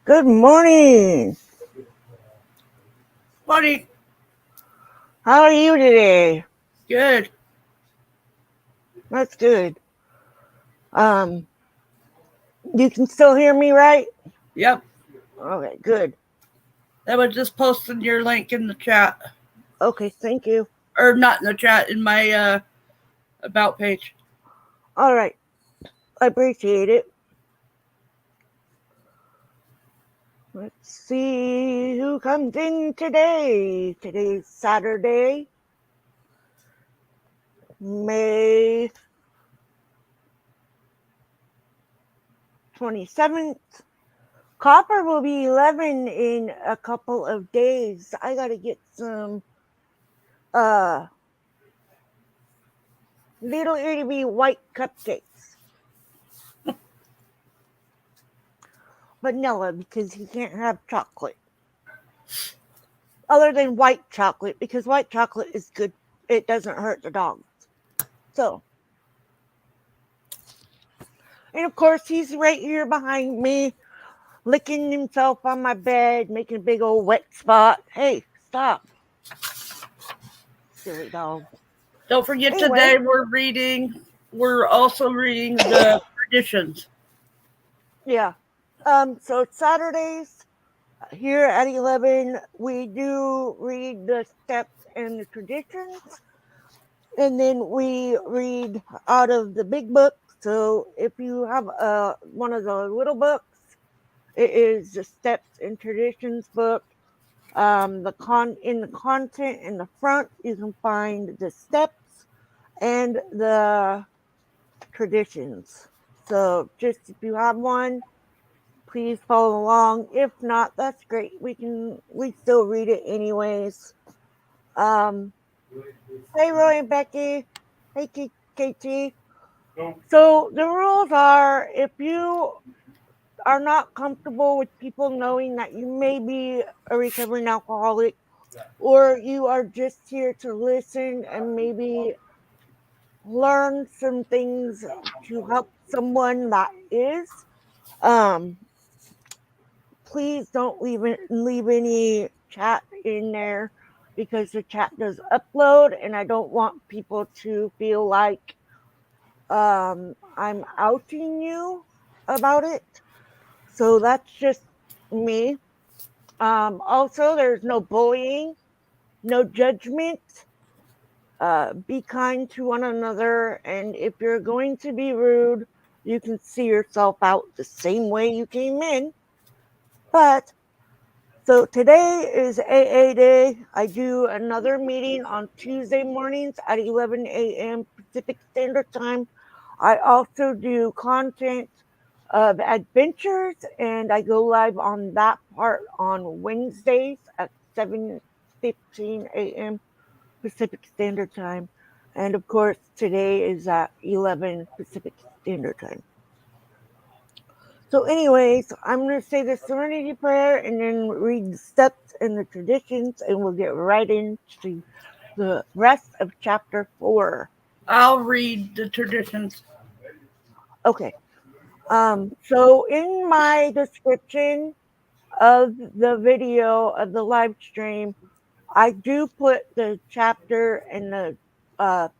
Good morning. Buddy, How are you today? good. That's good. Um, you can still hear me, right? Yep. Okay, good. I was just posting your link in the chat. Okay, thank you. Or not in the chat, in my about page. All right, I appreciate it. Let's see who comes in today. Today's Saturday, May 27th. Copper will be 11 in a couple of days. I gotta get some uh little itty bitty white cupcakes. Vanilla because he can't have chocolate. Other than white chocolate, because white chocolate is good. It doesn't hurt the dogs. So, and of course, he's right here behind me, licking himself on my bed, making a big old wet spot. Hey, stop. Silly dog. Don't forget Anyway, today we're also reading the traditions. yeah. So Saturdays here at 11, we do read the steps and the traditions, and then we read out of the big book. So if you have one of the little books, it is the steps and traditions book. In the content in the front, you can find the steps and the traditions. So just if you have one, please follow along. If not, that's great. We still read it anyways. Um, hey Roy and Becky. Hey KT. So the rules are if you are not comfortable with people knowing that you may be a recovering alcoholic, or you are just here to listen and maybe learn some things to help someone that is, um, please don't leave any chat in there because the chat does upload, and I don't want people to feel like I'm outing you about it. So that's just me. Also, there's no bullying, no judgment. Be kind to one another, and if you're going to be rude, you can see yourself out the same way you came in. But so today is AA Day. I do another meeting on Tuesday mornings at 11 a.m. Pacific Standard Time. I also do content of adventures, and I go live on that part on Wednesdays at 7:15 a.m. Pacific Standard Time. And of course, today is at 11 Pacific Standard Time. So, anyways, I'm going to say the Serenity Prayer and then read the steps and the traditions, and we'll get right into the rest of chapter 4. I'll read the traditions. Okay. So, in my description of the video of the live stream, I do put the chapter and the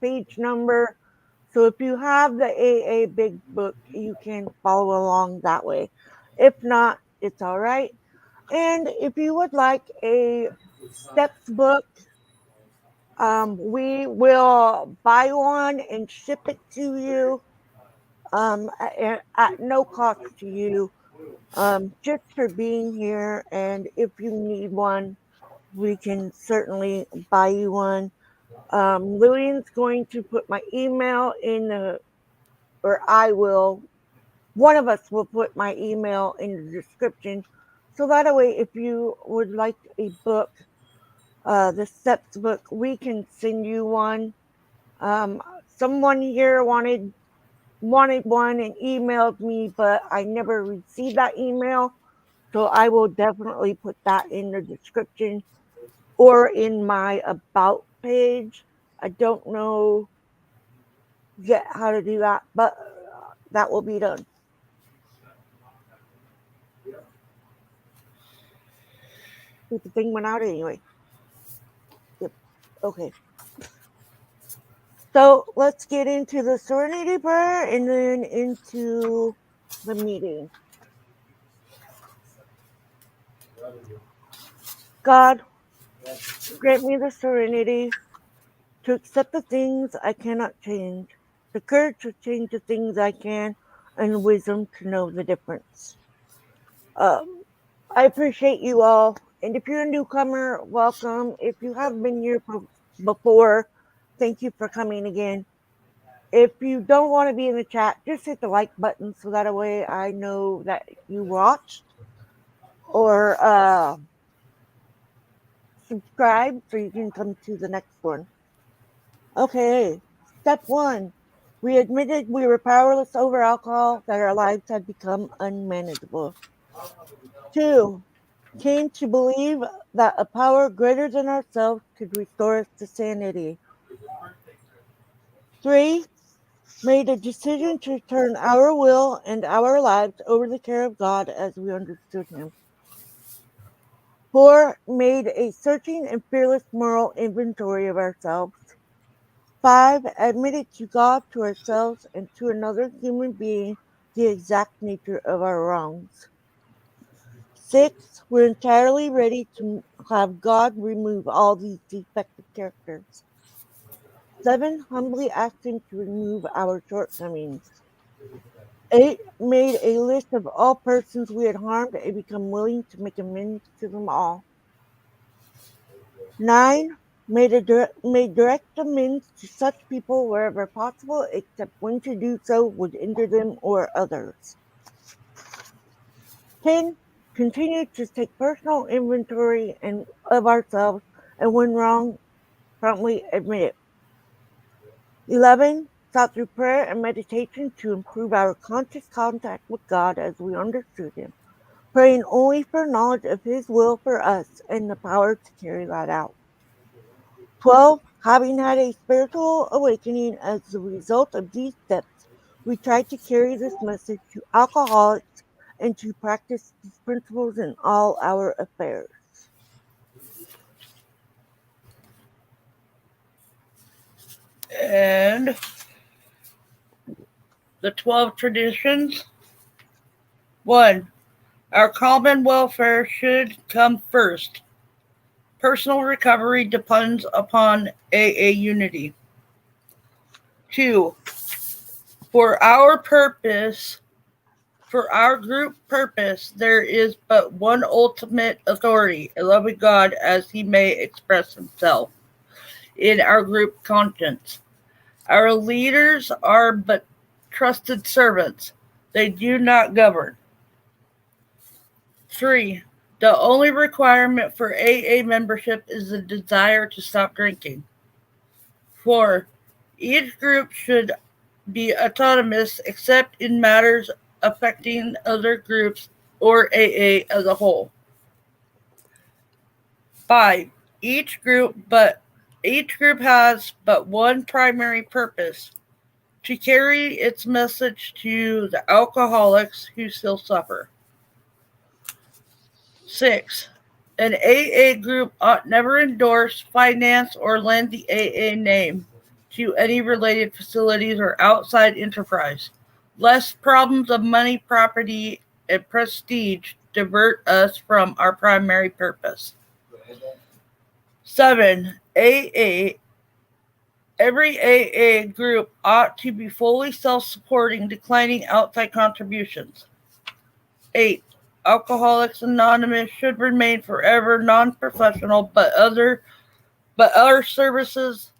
page number. So if you have the AA Big Book, you can follow along that way. If not, it's all right. And if you would like a steps book, we will buy one and ship it to you at no cost to you, just for being here. And if you need one, we can certainly buy you one. Lillian's going to put my email in the, or I will, one of us will put my email in the description. So that way, if you would like a book, the steps book, we can send you one. Um, Someone here wanted one and emailed me, but I never received that email. So I will definitely put that in the description or in my about page. I don't know yet how to do that, but that will be done. Stupid thing went out anyway. Yep. Okay. So let's get into the serenity prayer and then into the meeting. God, grant me the serenity to accept the things I cannot change, the courage to change the things I can, and the wisdom to know the difference. Um, I appreciate you all. And if you're a newcomer, welcome. If you have been here before, thank you for coming again. If you don't want to be in the chat, just hit the like button so that way I know that you watched, or subscribe so you can come to the next one. Okay, step one. We admitted we were powerless over alcohol, that our lives had become unmanageable. Two, came to believe that a power greater than ourselves could restore us to sanity. Three, made a decision to turn our will and our lives over the care of God as we understood Him. Four, made a searching and fearless moral inventory of ourselves. Five, admitted to God, to ourselves, and to another human being the exact nature of our wrongs. Six, we're entirely ready to have God remove all these defective characters. Seven, humbly asked Him to remove our shortcomings. Eight, made a list of all persons we had harmed and become willing to make amends to them all. Nine, made direct amends to such people wherever possible, except when to do so would injure them or others. 10, continued to take personal inventory of ourselves, and when wrong, promptly admit it. 11, sought through prayer and meditation to improve our conscious contact with God as we understood Him, praying only for knowledge of His will for us and the power to carry that out. 12, having had a spiritual awakening as a result of these steps, we try to carry this message to alcoholics and to practice these principles in all our affairs. And the 12 traditions. 1. Our common welfare should come first. Personal recovery depends upon AA unity. 2. For our purpose, for our group purpose, there is but one ultimate authority, a loving God as He may express Himself in our group conscience. Our leaders are but trusted servants. They do not govern. 3. The only requirement for AA membership is the desire to stop drinking. 4. Each group should be autonomous except in matters affecting other groups or AA as a whole. 5. Each group has but one primary purpose: to carry its message to the alcoholics who still suffer. 6. An AA group ought never endorse, finance, or lend the AA name to any related facilities or outside enterprise, lest problems of money, property, and prestige divert us from our primary purpose. 7. Every AA group ought to be fully self-supporting, declining outside contributions. 8. Alcoholics Anonymous should remain forever non-professional, but other service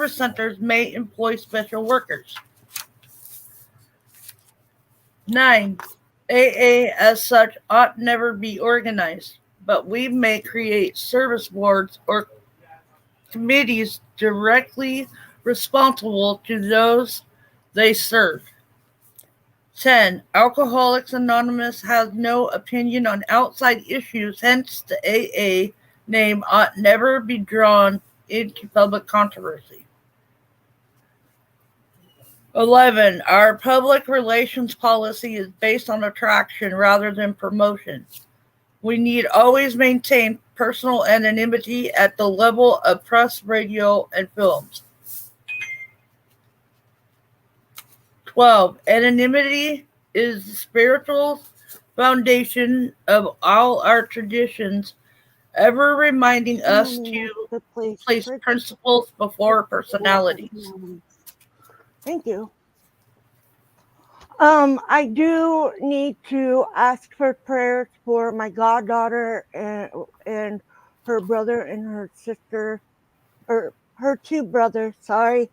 centers may employ special workers. 9. AA as such ought never be organized, but we may create service boards or committees directly responsible to those they serve. 10. Alcoholics Anonymous has no opinion on outside issues, hence the AA name ought never be drawn into public controversy. 11. Our public relations policy is based on attraction rather than promotion. We need always maintain personal anonymity at the level of press, radio, and films. 12. Anonymity is the spiritual foundation of all our traditions, ever reminding us Reminding us to to place place principles before personalities. personalities. Thank you. I do need to ask for prayers for my goddaughter and her brother and her sister, or her two brothers, sorry,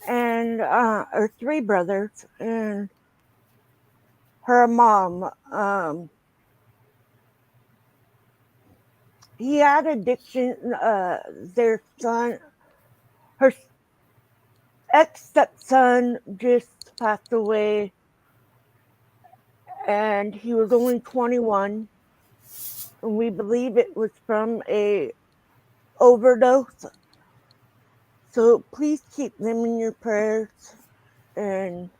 and or three brothers and her mom. He had addiction. Their son, her ex stepson, just passed away, and he was only 21. And we believe it was from a overdose. So please keep them in your prayers and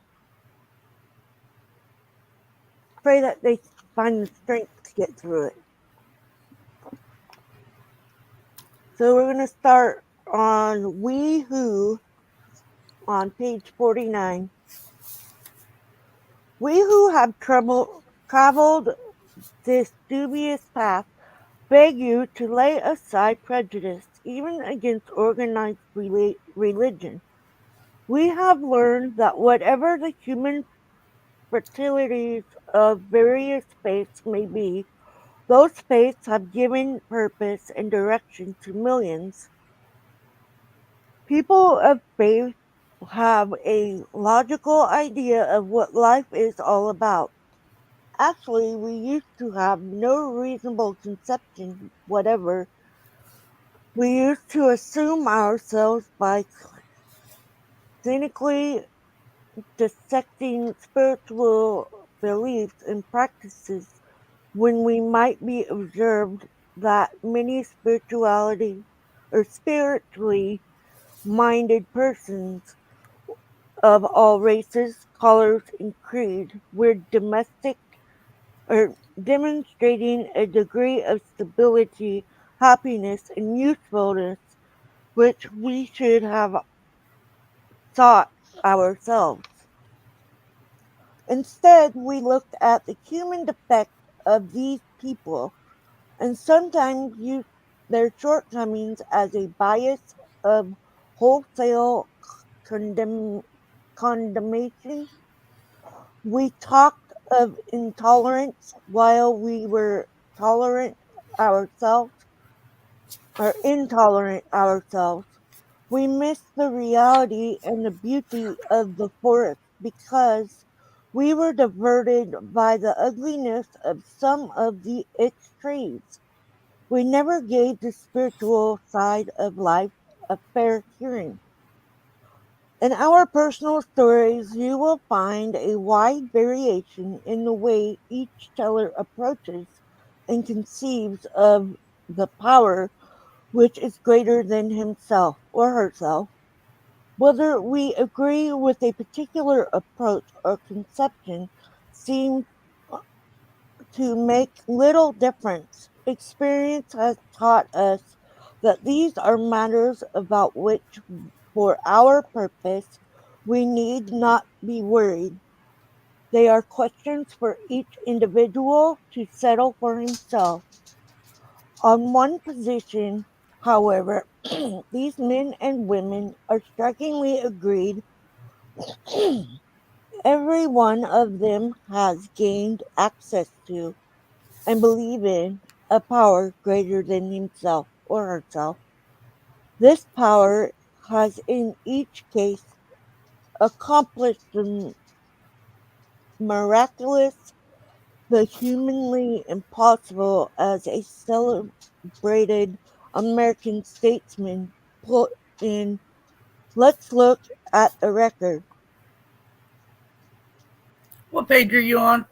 pray that they find the strength to get through it. So we're going to start on We Who on page 49. We who have traveled this dubious path beg you to lay aside prejudice, even against organized religion. We have learned that whatever the human fertilities of various faiths may be, those faiths have given purpose and direction to millions. People of faith have a logical idea of what life is all about. Actually, we used to have no reasonable conception whatever. We used to assume ourselves by cynically dissecting spiritual beliefs and practices when we might be observed that many spirituality or spiritually minded persons of all races, colors, and creed were domestic or demonstrating a degree of stability, happiness, and usefulness which we should have sought ourselves. Instead, we looked at the human defect of these people and sometimes used their shortcomings as a bias of wholesale condemnation. We talked of intolerance while we were tolerant ourselves or intolerant ourselves. We missed the reality and the beauty of the forest because we were diverted by the ugliness of some of its trees. We never gave the spiritual side of life a fair hearing. In our personal stories, you will find a wide variation in the way each teller approaches and conceives of the power which is greater than himself or herself. Whether we agree with a particular approach or conception seems to make little difference. Experience has taught us that these are matters about which, for our purpose, we need not be worried. They are questions for each individual to settle for himself. On one position, however, these men and women are strikingly agreed. Every one of them has gained access to and believe in a power greater than himself or herself. This power has in each case accomplished the miraculous, the humanly impossible, as a celebrated American statesman put in. Let's look at the record. What page are you on?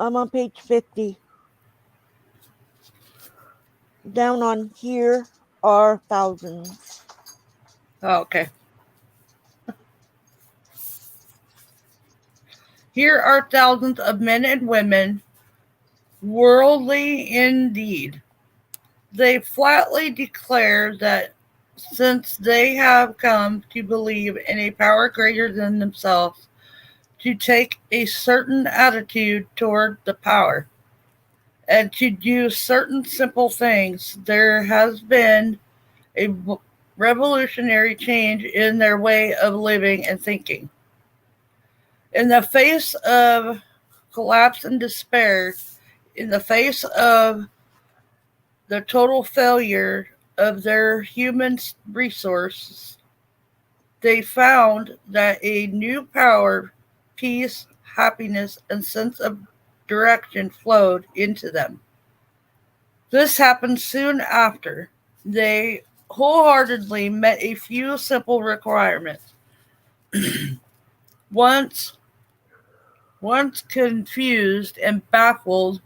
I'm on page 50. Down on here are thousands. Oh, okay. Here are thousands of men and women Worldly indeed. They flatly declare that since they have come to believe in a power greater than themselves, to take a certain attitude toward the power, and to do certain simple things, there has been a revolutionary change in their way of living and thinking. In the face of collapse and despair, in the face of the total failure of their human resources, they found that a new power, peace, happiness, and sense of direction flowed into them. This happened soon after they wholeheartedly met a few simple requirements. Once once confused and baffled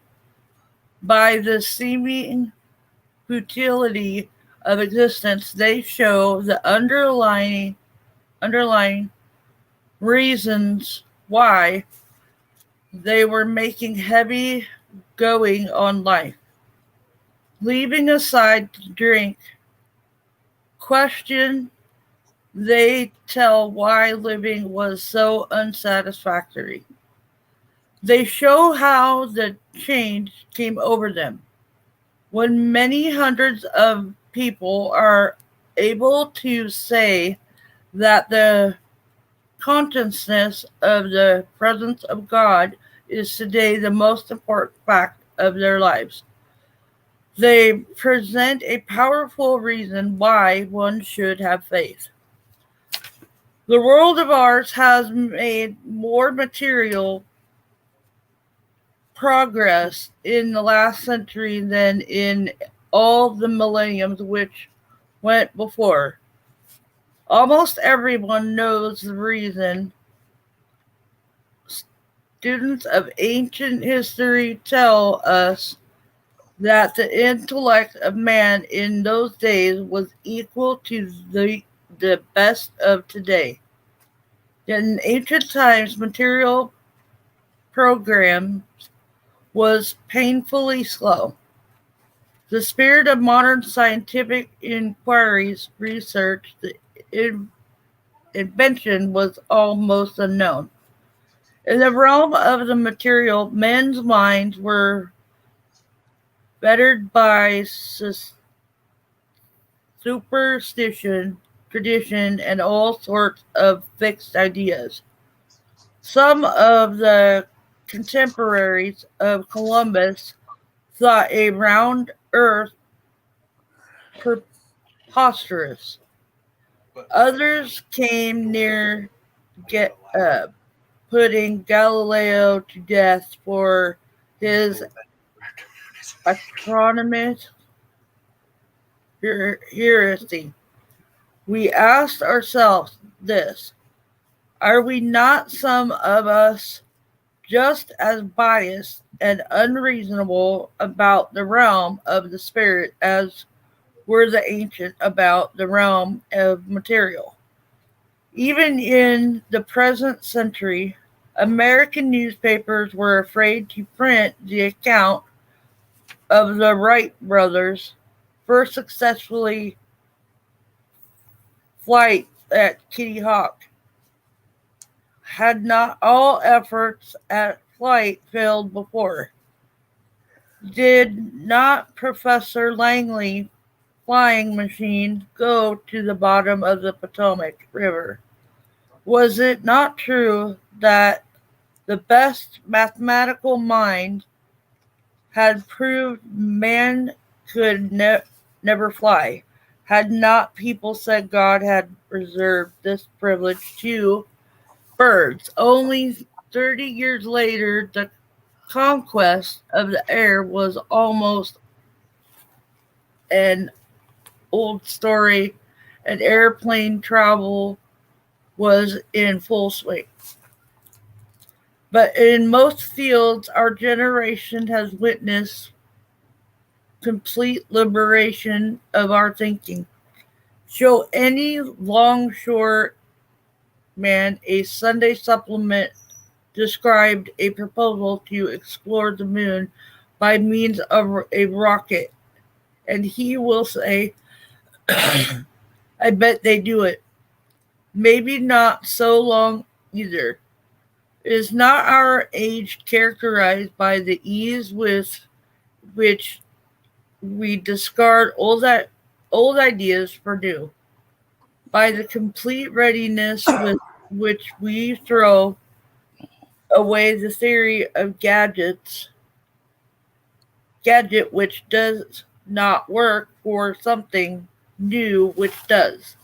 by the seeming futility of existence, they show the underlying reasons why they were making heavy going on life. Leaving aside to drink, question, they tell why living was so unsatisfactory. They show how the change came over them. When many hundreds of people are able to say that the consciousness of the presence of God is today the most important fact of their lives, they present a powerful reason why one should have faith. The world of ours has made more material progress in the last century than in all the millenniums which went before. Almost everyone knows the reason. Students of ancient history tell us that the intellect of man in those days was equal to the best of today. Yet in ancient times, material program was painfully slow. The spirit of modern scientific inquiries research, the invention was almost unknown. In the realm of the material, men's minds were bettered by superstition, tradition, and all sorts of fixed ideas. Some of the contemporaries of Columbus thought a round earth preposterous. Others came near get putting Galileo to death for his astronomist heresy. We asked ourselves this: are we not some of us just as biased and unreasonable about the realm of the spirit as were the ancient about the realm of material? Even in the present century, American newspapers were afraid to print the account of the Wright brothers' first successfully flight at Kitty Hawk. Had not all efforts at flight failed before? Did not Professor Langley's flying machine go to the bottom of the Potomac River? Was it not true that the best mathematical mind had proved man could never fly? Had not people said God had reserved this privilege to birds? Only 30 years later, the conquest of the air was almost an old story, and airplane travel was in full swing. But in most fields, our generation has witnessed complete liberation of our thinking. Show any longshore man a Sunday supplement described a proposal to explore the moon by means of a rocket. And he will say, I bet they do it. Maybe not so long either. Is not our age characterized by the ease with which we discard old ideas for new, by the complete readiness with which we throw away the theory of gadget which does not work for something new which does?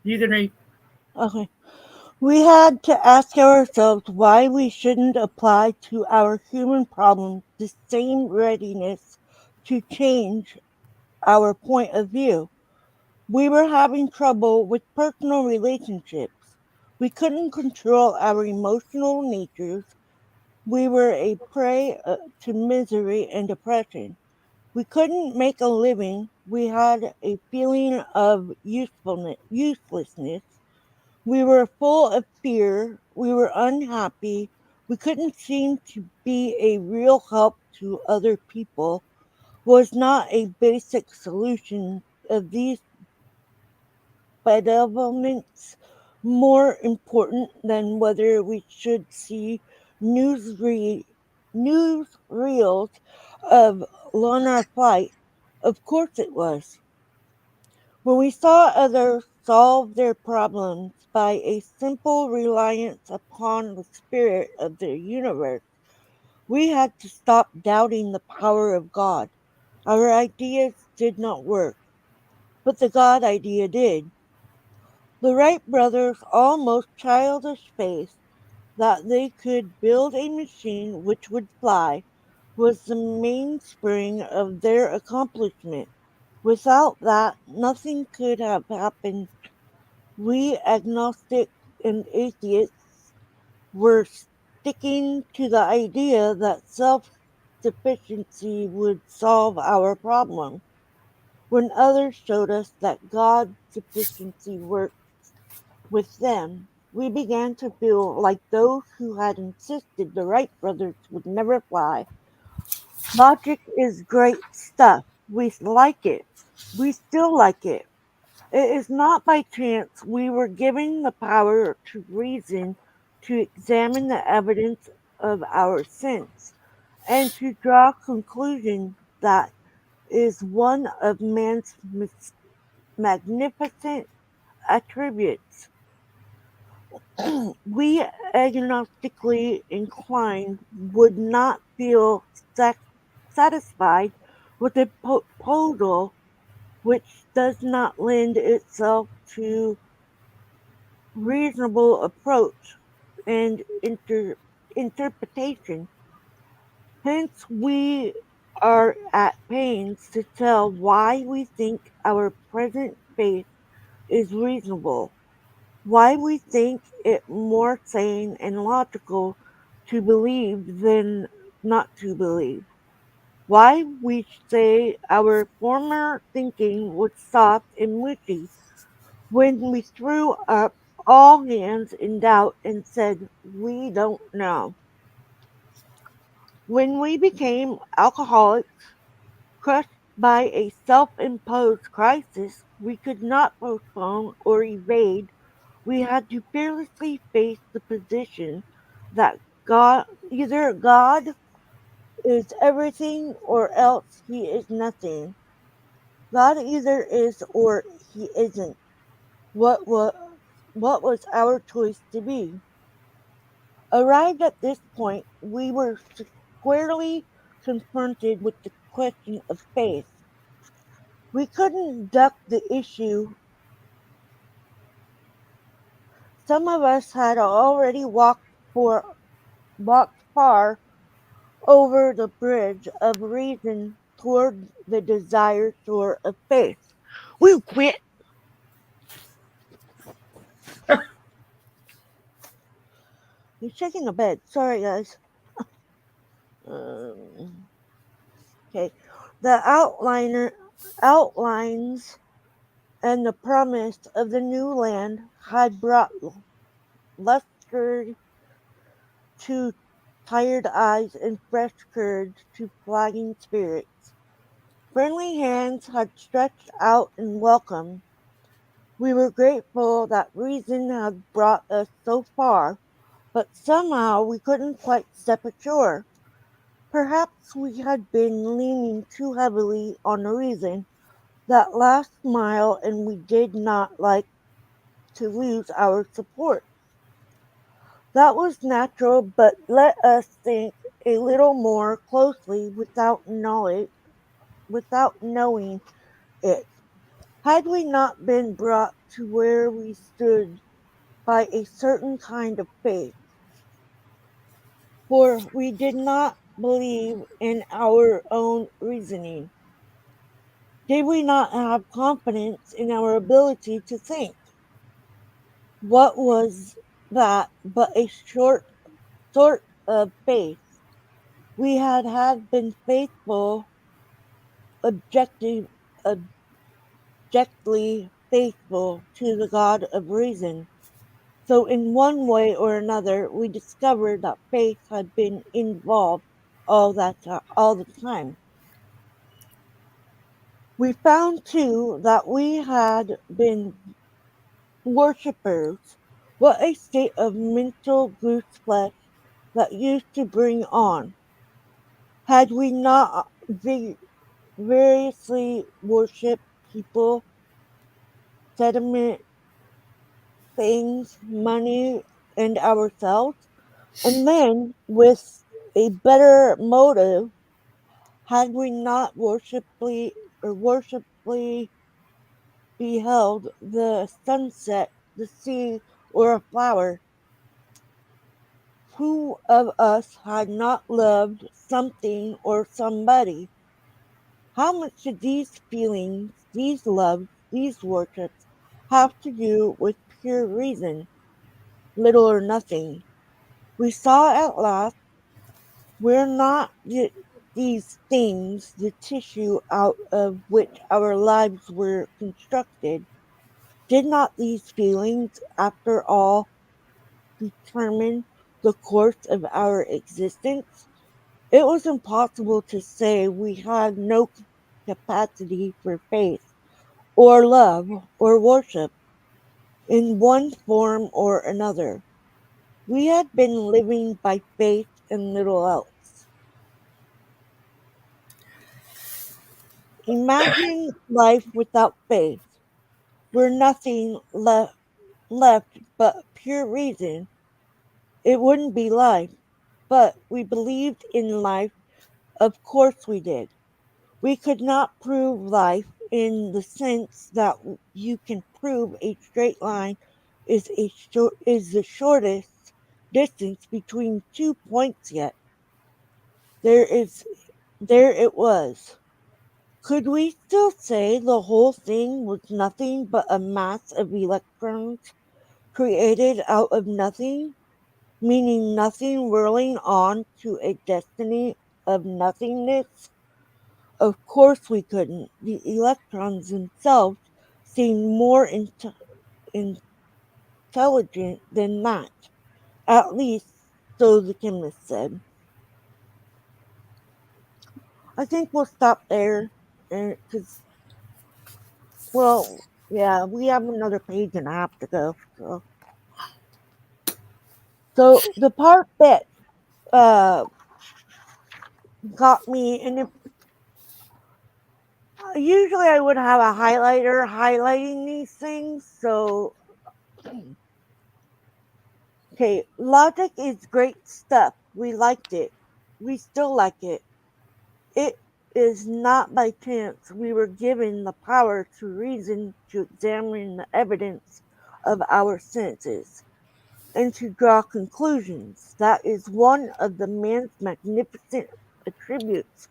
You can read. Okay. We had to ask ourselves why we shouldn't apply to our human problems the same readiness to change our point of view. We were having trouble with personal relationships. We couldn't control our emotional natures. We were a prey to misery and depression. We couldn't make a living. We had a feeling of uselessness. We were full of fear. We were unhappy. We couldn't seem to be a real help to other people. Was not a basic solution of these bedevilments more important than whether we should see news, re- news reels of lunar flight? Of course it was. When we saw others solve their problems by a simple reliance upon the spirit of the universe, we had to stop doubting the power of God. Our ideas did not work, but the God idea did. The Wright brothers' almost childish faith that they could build a machine which would fly was the mainspring of their accomplishment. Without that, nothing could have happened. We agnostics and atheists were sticking to the idea that self sufficiency would solve our problem, when others showed us that God's sufficiency worked with them. We began to feel like those who had insisted the Wright brothers would never fly. Logic is great stuff. We like it. We still like it. It is not by chance we were given the power to reason, to examine the evidence of our sense, and to draw conclusions that is one of man's magnificent attributes. We agnostically inclined would not feel satisfied with a proposal which does not lend itself to reasonable approach and interpretation. Hence, we are at pains to tell why we think our present faith is reasonable, why we think it more sane and logical to believe than not to believe, why we say our former thinking was soft and wishy when we threw up all hands in doubt and said, we don't know. When we became alcoholics, crushed by a self imposed crisis we could not postpone or evade, we had to fearlessly face the position that either God is everything or else he is nothing. God either is or he isn't. What was, what was our choice to be? Arrived at this point, we were squarely confronted with the question of faith. We couldn't duck the issue. Some of us had already walked far over the bridge of reason toward the desired shore of faith. We quit. You're shaking a bed. Sorry, guys. Okay. The outlines and the promise of the new land had brought luster to tired eyes, and fresh courage to flagging spirits. Friendly hands had stretched out in welcome. We were grateful that reason had brought us so far, but somehow we couldn't quite step ashore. Perhaps we had been leaning too heavily on reason that last mile and we did not like to lose our support. That was natural, but let us think a little more closely without knowing it. Had we not been brought to where we stood by a certain kind of faith, for we did not believe in our own reasoning? Did we not have confidence in our ability to think? What was that but a sort of faith? We had been faithful, objective, abjectly faithful to the God of reason. So in one way or another, we discovered that faith had been involved all the time. We found too that we had been worshippers. What a state of mental goose flesh that used to bring on. Had we not variously worshipped people, sediment, things, money, and ourselves? And then, with a better motive, had we not worshipfully beheld the sunset, the sea, or a flower? Who of us had not loved something or somebody? How much did these feelings, these loves, these worships have to do with pure reason? Little or nothing. We saw at last we're not these things the tissue out of which our lives were constructed. Did not these feelings, after all, determine the course of our existence? It was impossible to say we had no capacity for faith, or love, or worship, in one form or another. We had been living by faith and little else. Imagine life without faith, where nothing left but pure reason. It wouldn't be life, but we believed in life, of course we did. We could not prove life in the sense that you can prove a straight line is the shortest distance between 2 points yet. There is there it was. Could we still say the whole thing was nothing but a mass of electrons created out of nothing, meaning nothing whirling on to a destiny of nothingness? Of course we couldn't. The electrons themselves seemed more intelligent than that. At least, so the chemist said. I think we'll stop there, because, well, yeah, we have another page and a half to go. So the part that uh, got me, and usually I would have a highlighter highlighting these things. So, okay, logic is great stuff. We liked it. We still like it. It is not by chance we were given the power to reason, to examine the evidence of our senses, and to draw conclusions. That is one of the man's magnificent attributes.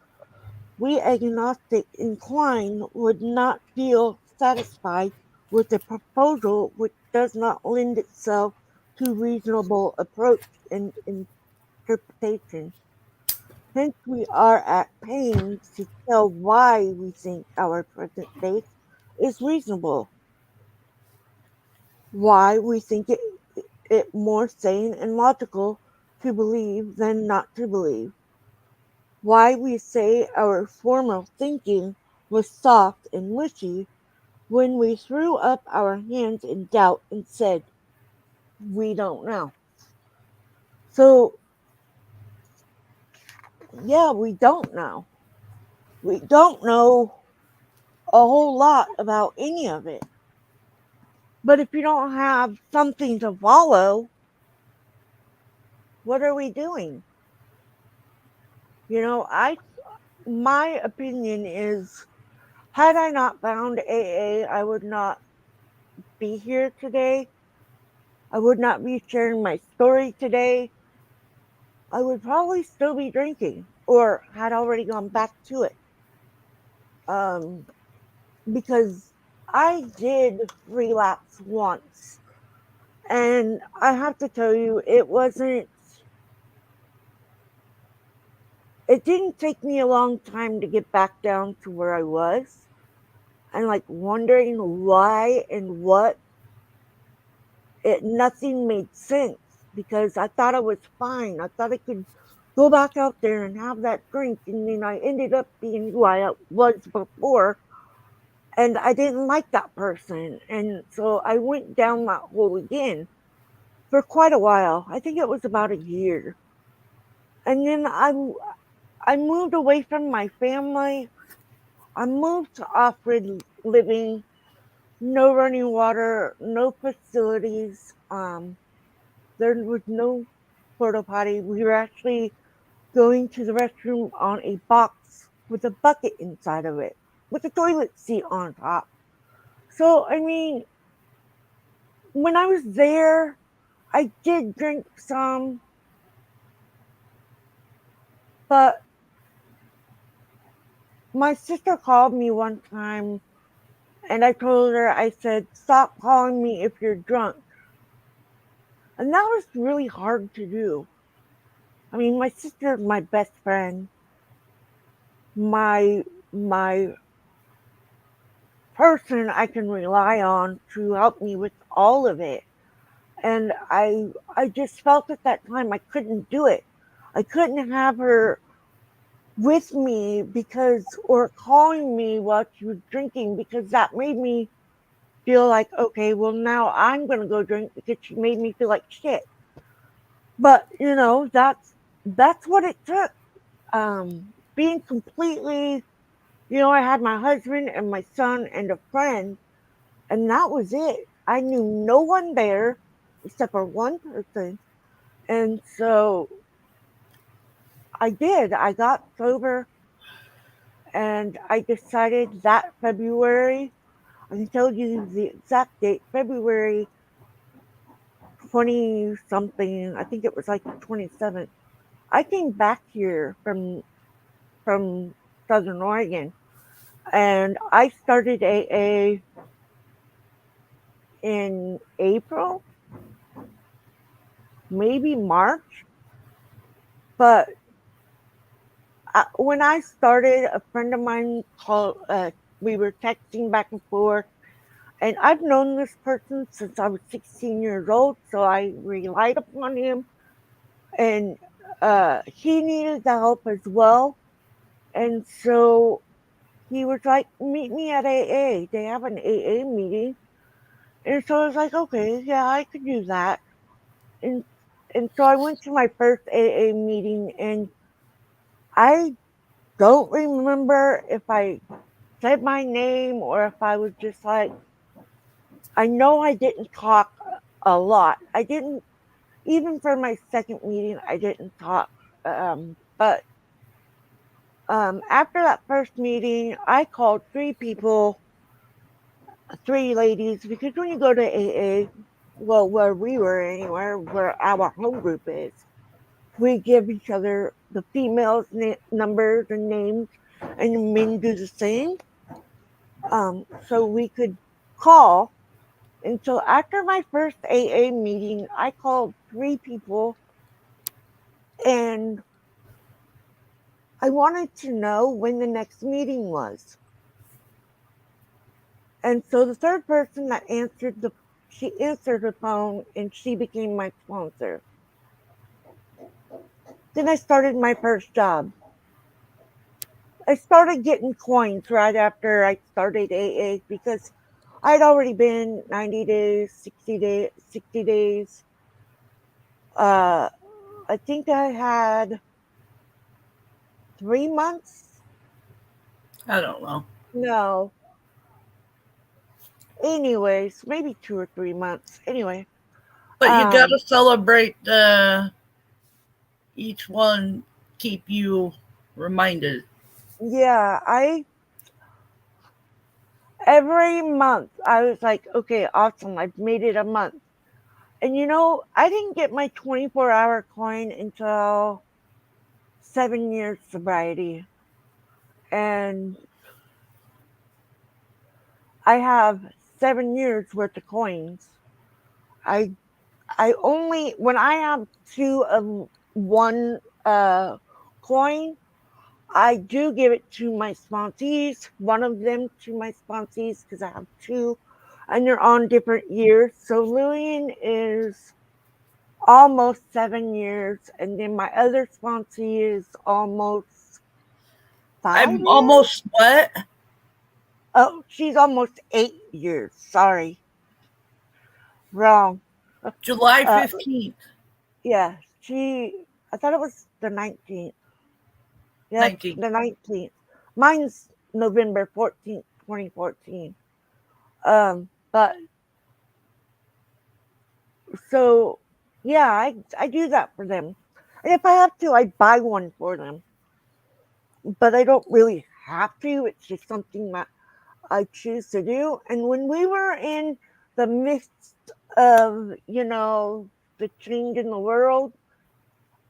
We agnostic inclined would not feel satisfied with a proposal which does not lend itself to reasonable approach and interpretation. Hence we are at pains to tell why we think our present faith is reasonable, why we think it more sane and logical to believe than not to believe. Why we say our former thinking was soft and wishy when we threw up our hands in doubt and said, we don't know. So, yeah, we don't know. We don't know a whole lot about any of it. But if you don't have something to follow, what are we doing? You know, my opinion is had I not found AA, I would not be here today. I would not be sharing my story today. I would probably still be drinking or had already gone back to it. Um, because I did relapse once. And I have to tell you, it didn't take me a long time to get back down to where I was. And like wondering why and what, nothing made sense because I thought I was fine. I thought I could go back out there and have that drink. And then I ended up being who I was before. And I didn't like that person. And so I went down that hole again for quite a while. I think it was about a year. And then I moved away from my family. I moved to off grid living, no running water, no facilities. There was no porta potty. We were actually going to the restroom on a box with a bucket inside of it, with a toilet seat on top. So, I mean, when I was there, I did drink some, but my sister called me one time and I told her, I said, stop calling me if you're drunk. And that was really hard to do. I mean, my sister is my best friend, my person I can rely on to help me with all of it. And I just felt at that time I couldn't do it. I couldn't have her with me because or calling me while she was drinking because that made me feel like okay, well now I'm going to go drink because she made me feel like shit. But you know, that's what it took. Being completely, you know, I had my husband and my son and a friend, and that was it. I knew no one there except for one person. And so I did. I got sober and I decided that February, I can tell you the exact date, February 20 something, I think it was like the 27th. I came back here from Southern Oregon and I started AA in April, maybe March. But when I started, a friend of mine called, we were texting back and forth. And I've known this person since I was 16 years old, so I relied upon him. And he needed the help as well. And so he was like, meet me at AA. They have an AA meeting. And so I was like, okay, yeah, I could do that. And and so I went to my first AA meeting and I don't remember if I said my name or if I was just like, I know I didn't talk a lot. I didn't, even for my second meeting, I didn't talk. But after that first meeting, I called three people, three ladies, because when you go to AA, well, where we were anywhere, where our home group is, we give each other the females' numbers and names, and the men do the same. So we could call. And so after my first AA meeting, I called three people and I wanted to know when the next meeting was. And so the third person that she answered the phone and she became my sponsor. Then I started my first job. I started getting coins right after I started AA because I'd already been 90 days, 60 days. Uh, I think I had 3 months. I don't know. No, anyways, maybe 2 or 3 months. Anyway, But you um, gotta celebrate each one, keep you reminded. yeah, I every month I was like, okay, awesome, I've made it a month. And I didn't get my 24-hour coin until 7 years sobriety. And I have 7 years worth of coins. I I only when I have two of one coin, I do give it to my sponsees, one of them to my sponsees because I have two and they're on different years. So Lillian is almost 7 years, and then my other sponsee is almost five I'm years. almost what? Oh, she's almost 8 years. Sorry, wrong. July Uh, 15th, yeah, I thought it was the 19th. Yeah, it's 19th. the 19th. Mine's November 14th, 2014. But so yeah, I do that for them, and if I have to, I buy one for them. But I don't really have to. It's just something that I choose to do. And when we were in the midst of the change in the world,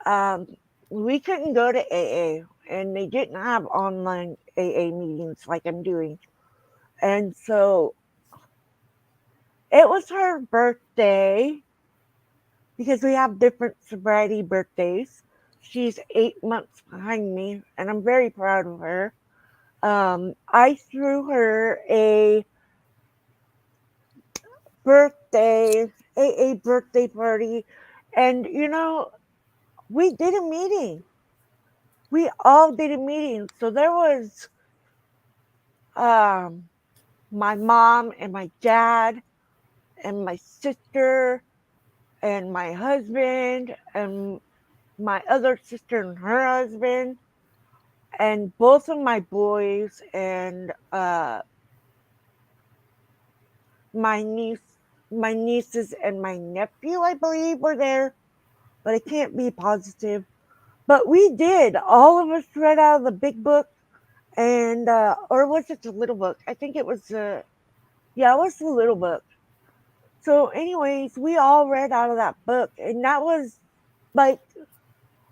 um, we couldn't go to AA, and they didn't have online AA meetings like I'm doing. And so it was her birthday because we have different sobriety birthdays. She's 8 months behind me, and I'm very proud of her. I threw her a birthday, birthday party, and we did a meeting. We all did a meeting. So there was um, my mom and my dad and my sister and my husband and my other sister and her husband and both of my boys and my nieces and my nephew, I believe, were there, but I can't be positive. But we did. All of us read out of the big book, and or was it the little book? I think it was yeah, it was the little book. So, anyways, we all read out of that book, and that was like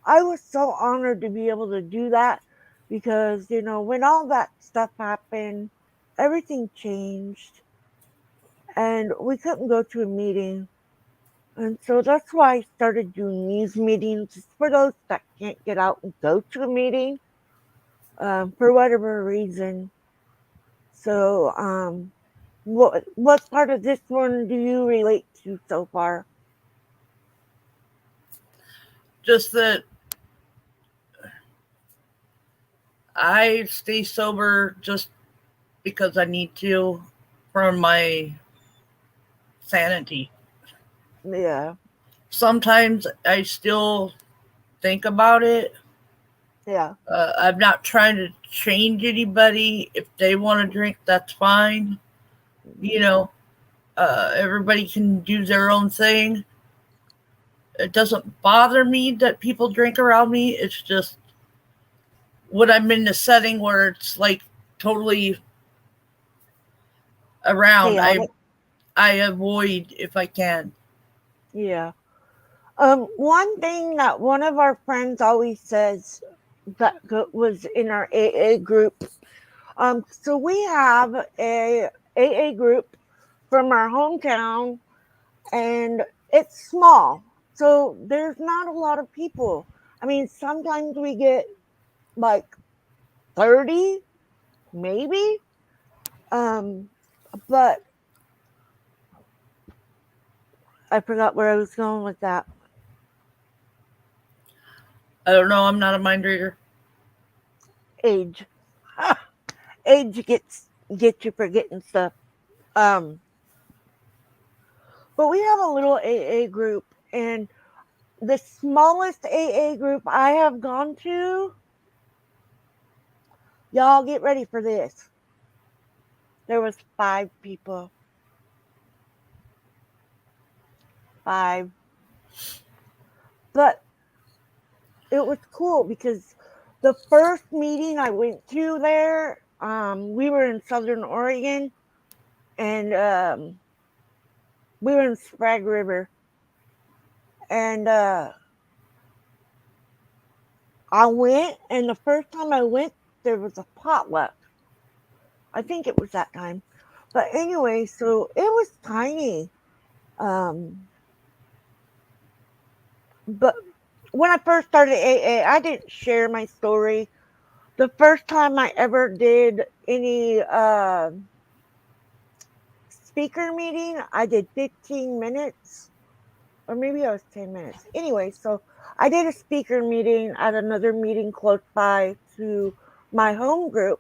I was so honored to be able to do that because when all that stuff happened, everything changed, and we couldn't go to a meeting. And so that's why I started doing these meetings just for those that can't get out and go to a meeting for whatever reason. So, what part of this one do you relate to so far? Just that I stay sober just because I need to for my sanity. Yeah, Sometimes I still think about it. yeah, I'm not trying to change anybody. If they want to drink, that's fine. You know, everybody can do their own thing. It doesn't bother me that people drink around me. It's just when I'm in a setting where it's like totally around, chaotic. I avoid if I can. Yeah. One thing that one of our friends always says was in our AA group. So we have a AA group from our hometown, and it's small. So there's not a lot of people. I mean, sometimes we get like 30, maybe. Um, but I forgot where I was going with that. I don't know. I'm not a mind reader. Age. Age gets you forgetting stuff. Um, but we have a little AA group, and the smallest AA group I have gone to, y'all get ready for this. There was 5 people. 5. But it was cool because the first meeting I went to there, we were in Southern Oregon, and we were in Sprague River, and I went, and the first time I went, there was a potluck. I think it was that time. But anyway, so it was tiny. Um, but when I first started AA, I didn't share my story. The first time I ever did any speaker meeting, I did 15 minutes, or maybe I was 10 minutes. Anyway, so I did a speaker meeting at another meeting close by to my home group,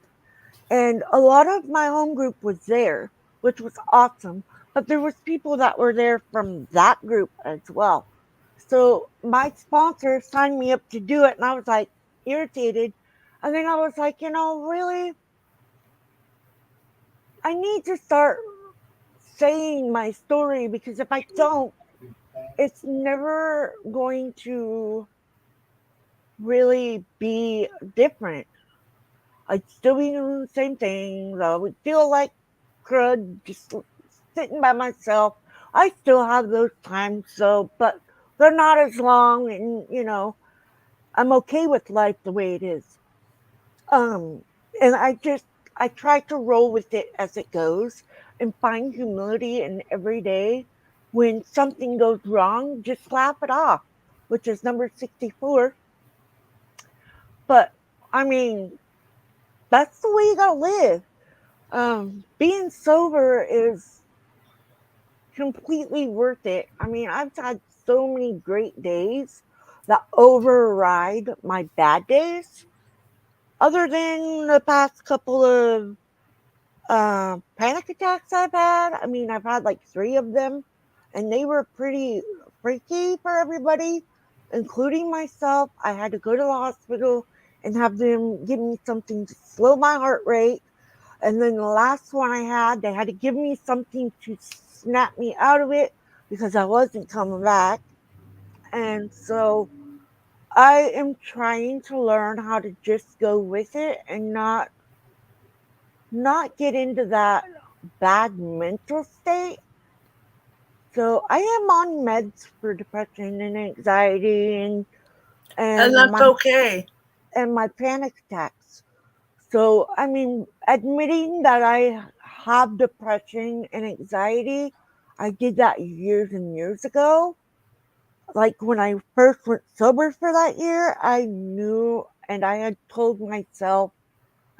and a lot of my home group was there, which was awesome. But there was people that were there from that group as well. So my sponsor signed me up to do it, and I was like irritated. And then I was like, really, I need to start saying my story, because if I don't, it's never going to really be different. I'd still be doing the same things. I would feel like crud just sitting by myself. I still have those times, so, but they're not as long, and I'm okay with life the way it is. Um, and I try to roll with it as it goes and find humility in every day. When something goes wrong, just laugh it off, which is number 64. But I mean, that's the way you gotta live. Being sober is completely worth it. I mean, I've had so many great days that override my bad days. Other than the past couple of panic attacks I've had. I mean, I've had like 3 of them, and they were pretty freaky for everybody, including myself. I had to go to the hospital and have them give me something to slow my heart rate. And then the last one I had, they had to give me something to snap me out of it because I wasn't coming back. And so I am trying to learn how to just go with it and not get into that bad mental state. So I am on meds for depression and anxiety And and that's my okay. and my panic attacks. So I mean, admitting that I have depression and anxiety, I did that years and years ago. Like when I first went sober for that year, I knew, and I had told myself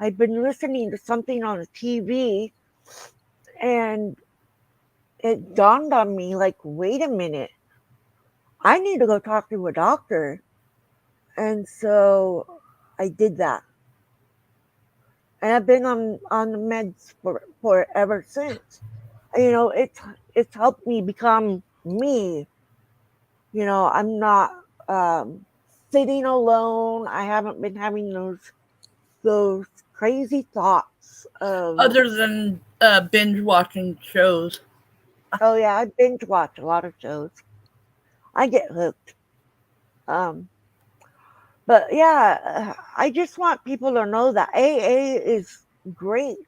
I'd been listening to something on the TV, and it dawned on me like, wait a minute, I need to go talk to a doctor. And so I did that. And I've been on the meds for ever since. It's helped me become me. I'm not um, sitting alone. I haven't been having those crazy thoughts of, Other than binge watching shows. oh yeah, I binge watch a lot of shows. I get hooked. Um, but yeah, I just want people to know that AA is great.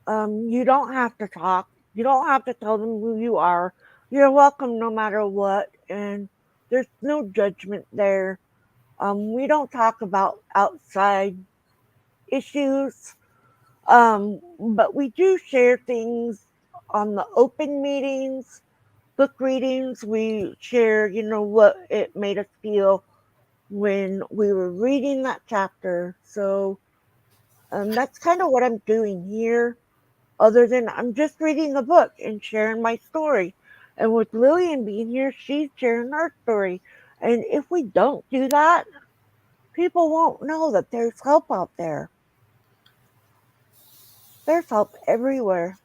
You don't have to talk. You don't have to tell them who you are. You're welcome no matter what, and there's no judgment there. We don't talk about outside issues, but we do share things on the open meetings, book readings. We share, what it made us feel when we were reading that chapter. So that's kind of what I'm doing here, other than I'm just reading the book and sharing my story. And with Lillian being here, she's sharing her story. And if we don't do that, People won't know that there's help out there. There's help everywhere.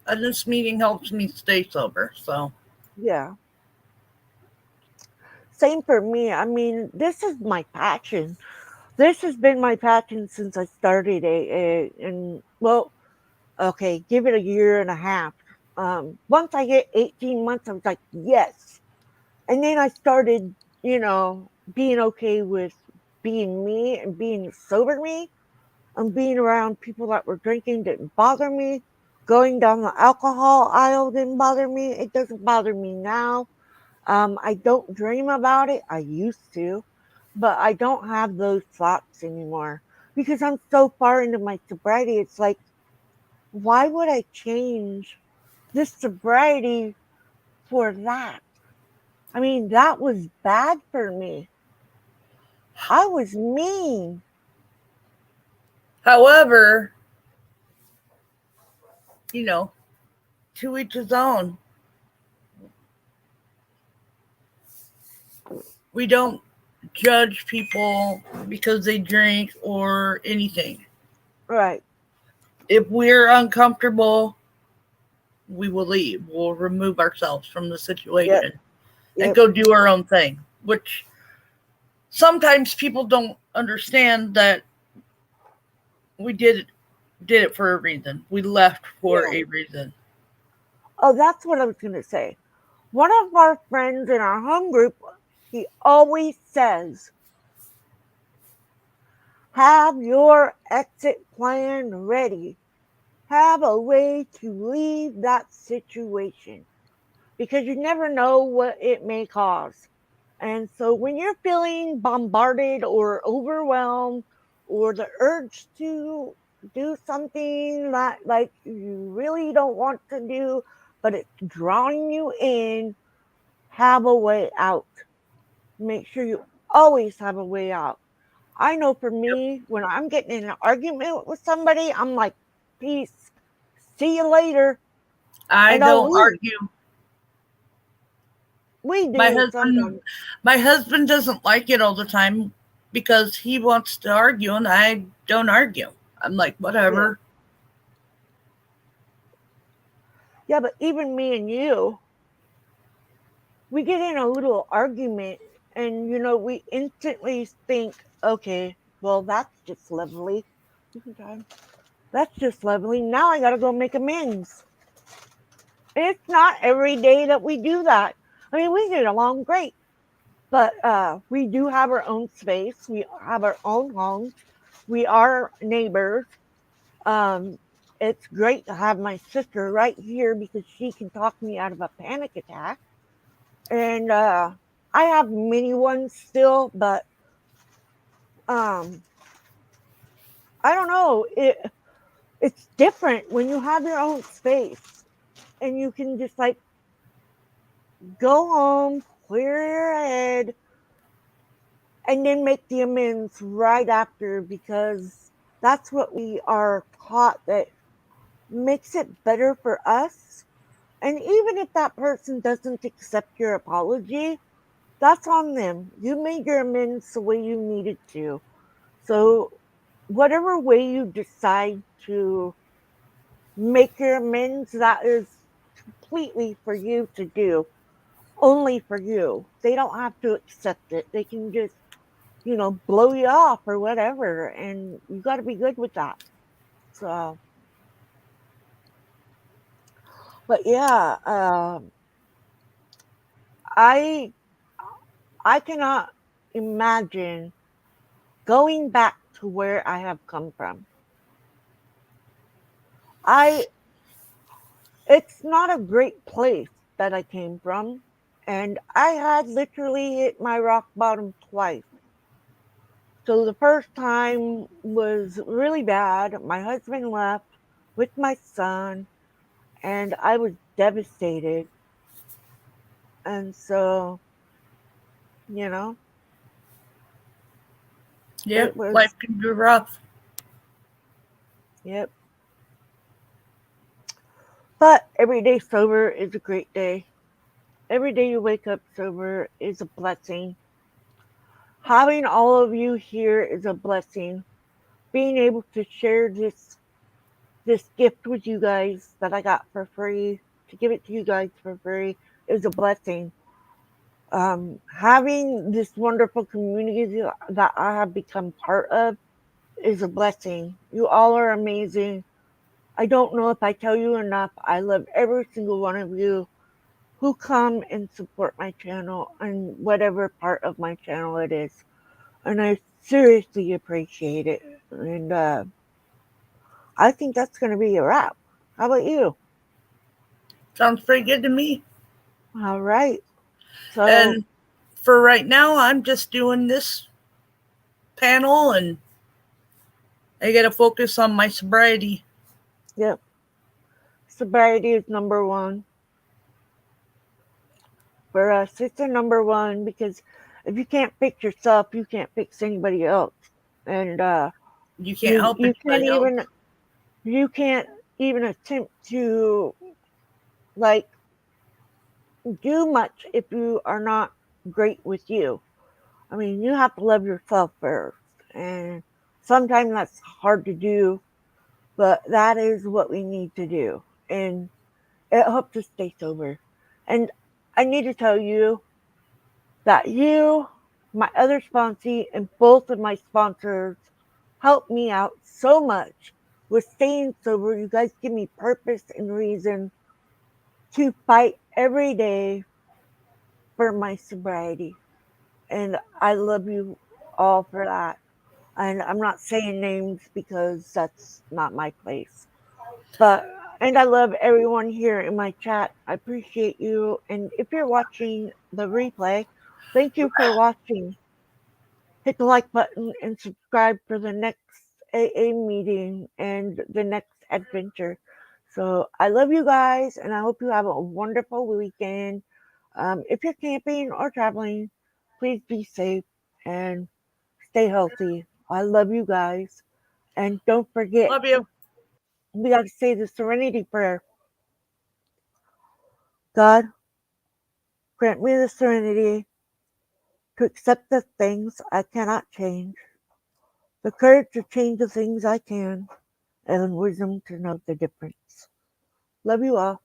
And this meeting helps me stay sober. So Yeah. Same for me. I mean, this is my passion. This has been my passion since I started AA. And, well, okay, give it a year and a half. Once I hit 18 months, I was like, yes. And then I started, being okay with being me and being sober me and being around people that were drinking didn't bother me. Going down the alcohol aisle didn't bother me. It doesn't bother me now. I don't dream about it. I used to, but I don't have those thoughts anymore because I'm so far into my sobriety. It's like, why would I change this sobriety for that? I mean, that was bad for me. I was mean. however, you know, to each his own. We don't judge people because they drink or anything. Right. If we're uncomfortable, we will leave. We'll remove ourselves from the Yep. situation and Yep. go do our own thing, which sometimes people don't understand that we did it for a reason. We left for Yeah. a reason. Oh, that's what I was going to say. One of our friends in our home group, he always says, have your exit plan ready. Have a way to leave that situation because you never know what it may cause. And so when you're feeling bombarded or overwhelmed or the urge to do something that like you really don't want to do, but it's drawing you in, have a way out. Make sure you always have a way out. I know for Yep. me, when I'm getting in an argument with somebody, I'm like, peace, see you later, I and I'll don't leave. argue. We My do husband sometimes. my husband doesn't like it all the time because he wants to argue and I don't argue. I'm like, Yeah. whatever. Yeah, but even me and you, we get in a little argument and, we instantly think, okay, well, that's just lovely. You can try. That's just lovely. Now I got to go make amends. And it's not every day that we do that. I mean, we get along great, but we do have our own space. We have our own homes. We are neighbors. Um, it's great to have my sister right here because she can talk me out of a panic attack. And I have many ones still, but um, I don't know. It's different when you have your own space and you can just like go home, clear your head, and then make the amends right after because that's what we are taught that makes it better for us. And even if that person doesn't accept your apology, that's on them. You made your amends the way you needed to. So, whatever way you decide to make your amends, that is completely for you to do, only for you. They don't have to accept it. They can just, blow you off or whatever. And you got to be good with that. So, but yeah, I I cannot imagine going back to where I have come from. I It's not a great place that I came from, and I had literally hit my rock bottom twice. So the first time was really bad. My husband left with my son, and I was devastated. And so, you know, Yep, it was, life can be rough. yep. But every day sober is a great day. Every day you wake up sober is a blessing. Having all of you here is a blessing. Being able to share this gift with you guys that I got for free, to give it to you guys for free, is a blessing. Having this wonderful community that I have become part of is a blessing. You all are amazing. I don't know if I tell you enough. I love every single one of you who come and support my channel and whatever part of my channel it is. And I seriously appreciate it. And I think that's going to be a wrap. How about you? Sounds pretty good to me. All right. So, And for right now, I'm just doing this panel and I got to focus on my sobriety. yep, sobriety is number one. For us, it's a number one because if you can't fix yourself, you can't fix anybody else. And You can't you help you can't anybody else. even attempt to like do much if you are not great with you. I mean, you have to love yourself first, and sometimes that's hard to do, but that is what we need to do, and it helps us stay sober. And I need to tell you that you, my other sponsee, and both of my sponsors helped me out so much with staying sober. You guys give me purpose and reason to fight every day for my sobriety. And I love you all for that. And I'm not saying names because that's not my place. But and I love everyone here in my chat. I appreciate you. And if you're watching the replay, thank you for watching. Hit the like button and subscribe for the next AA meeting and the next adventure. So I love you guys, and I hope you have a wonderful weekend. If you're camping or traveling, please be safe and stay healthy. I love you guys. And don't forget, Love you. we got to say the serenity prayer. God, grant me the serenity to accept the things I cannot change, the courage to change the things I can, and wisdom to know the difference. Love you all.